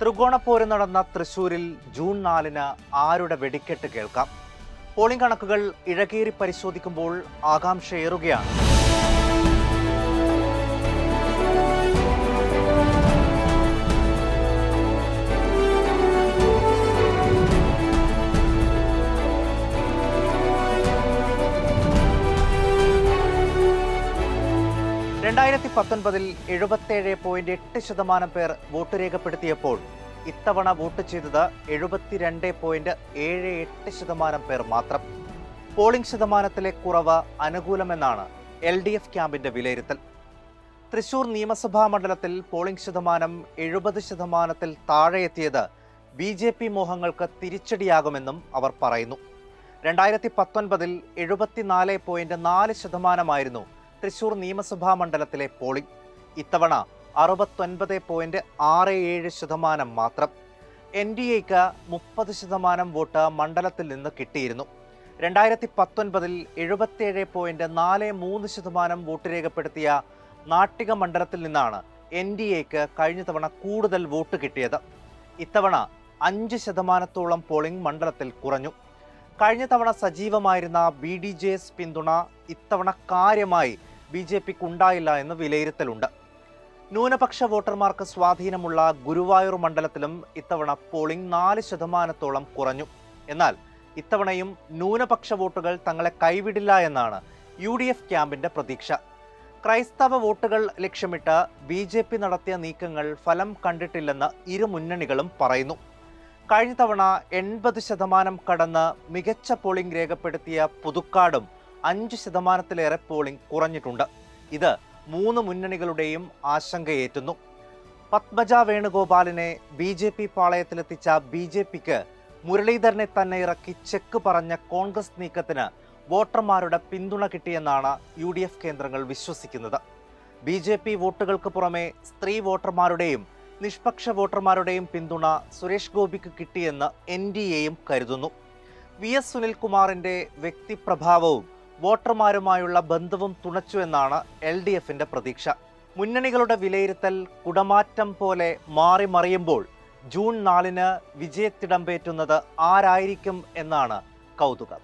ത്രികോണപ്പോര് നടന്ന തൃശൂരിൽ ജൂൺ 4-ന് ആരുടെ വെടിക്കെട്ട് കേൾക്കാം. പോളിംഗ് കണക്കുകൾ ഇഴകേറി പരിശോധിക്കുമ്പോൾ ആകാംക്ഷയേറുകയാണ്. രണ്ടായിരത്തി 77.8% പേർ വോട്ട് രേഖപ്പെടുത്തിയപ്പോൾ ഇത്തവണ വോട്ട് ചെയ്തത് 72.78% പേർ മാത്രം. പോളിംഗ് ശതമാനത്തിലെ കുറവ് അനുകൂലമെന്നാണ് LDF ക്യാമ്പിന്റെ വിലയിരുത്തൽ. തൃശൂർ നിയമസഭാ മണ്ഡലത്തിൽ പോളിംഗ് ശതമാനം 70% താഴെയെത്തിയത് BJP മോഹങ്ങൾക്ക് തിരിച്ചടിയാകുമെന്നും അവർ പറയുന്നു. 2019 74.4% തൃശൂർ നിയമസഭാ മണ്ഡലത്തിലെ പോളിംഗ്. ഇത്തവണ 69.67% മാത്രം. NDAക്ക് 30% വോട്ട് മണ്ഡലത്തിൽ നിന്ന് കിട്ടിയിരുന്നു. 2019 77.43% വോട്ട് രേഖപ്പെടുത്തിയ നാട്ടിക മണ്ഡലത്തിൽ നിന്നാണ് NDAക്ക് കഴിഞ്ഞ തവണ കൂടുതൽ വോട്ട് കിട്ടിയത്. ഇത്തവണ 5% പോളിംഗ് മണ്ഡലത്തിൽ കുറഞ്ഞു. കഴിഞ്ഞ തവണ സജീവമായിരുന്ന BDJS പിന്തുണ ഇത്തവണ കാര്യമായി BJPക്ക് ഉണ്ടായില്ല എന്ന് വിലയിരുത്തലുണ്ട്. ന്യൂനപക്ഷ വോട്ടർമാർക്ക് സ്വാധീനമുള്ള ഗുരുവായൂർ മണ്ഡലത്തിലും ഇത്തവണ പോളിംഗ് 4% കുറഞ്ഞു. എന്നാൽ ഇത്തവണയും ന്യൂനപക്ഷ വോട്ടുകൾ തങ്ങളെ കൈവിടില്ല എന്നാണ് UDF ക്യാമ്പിന്റെ പ്രതീക്ഷ. ക്രൈസ്തവ വോട്ടുകൾ ലക്ഷ്യമിട്ട് BJP നടത്തിയ നീക്കങ്ങൾ ഫലം കണ്ടിട്ടില്ലെന്ന് ഇരു മുന്നണികളും പറയുന്നു. കഴിഞ്ഞ തവണ 80% കടന്ന് മികച്ച പോളിംഗ് രേഖപ്പെടുത്തിയ പുതുക്കാടും 5%-ലേറെ പോളിംഗ് കുറഞ്ഞിട്ടുണ്ട്. ഇത് മൂന്ന് മുന്നണികളുടെയും ആശങ്കയേറ്റുന്നു. പത്മജ വേണുഗോപാലിനെ BJP പാളയത്തിലെത്തിച്ച BJPക്ക് മുരളീധരനെ തന്നെ ഇറക്കി ചെക്ക് പറഞ്ഞ കോൺഗ്രസ് നീക്കത്തിന് വോട്ടർമാരുടെ പിന്തുണ കിട്ടിയെന്നാണ് UDF കേന്ദ്രങ്ങൾ വിശ്വസിക്കുന്നത്. BJP വോട്ടുകൾക്ക് പുറമെ സ്ത്രീ വോട്ടർമാരുടെയും നിഷ്പക്ഷ വോട്ടർമാരുടെയും പിന്തുണ സുരേഷ് ഗോപിക്ക് കിട്ടിയെന്ന് NDAയും കരുതുന്നു. VS സുനിൽകുമാറിന്റെ വ്യക്തിപ്രഭാവവും വോട്ടർമാരുമായുള്ള ബന്ധവും തുണച്ചുവെന്നാണ് LDFന്റെ പ്രതീക്ഷ. മുന്നണികളുടെ വിലയിരുത്തൽ കുടമാറ്റം പോലെ മാറി മറിയുമ്പോൾ ജൂൺ 4-ന് വിജയത്തിടമ്പേറ്റുന്നത് ആരായിരിക്കും എന്നാണ് കൗതുകം.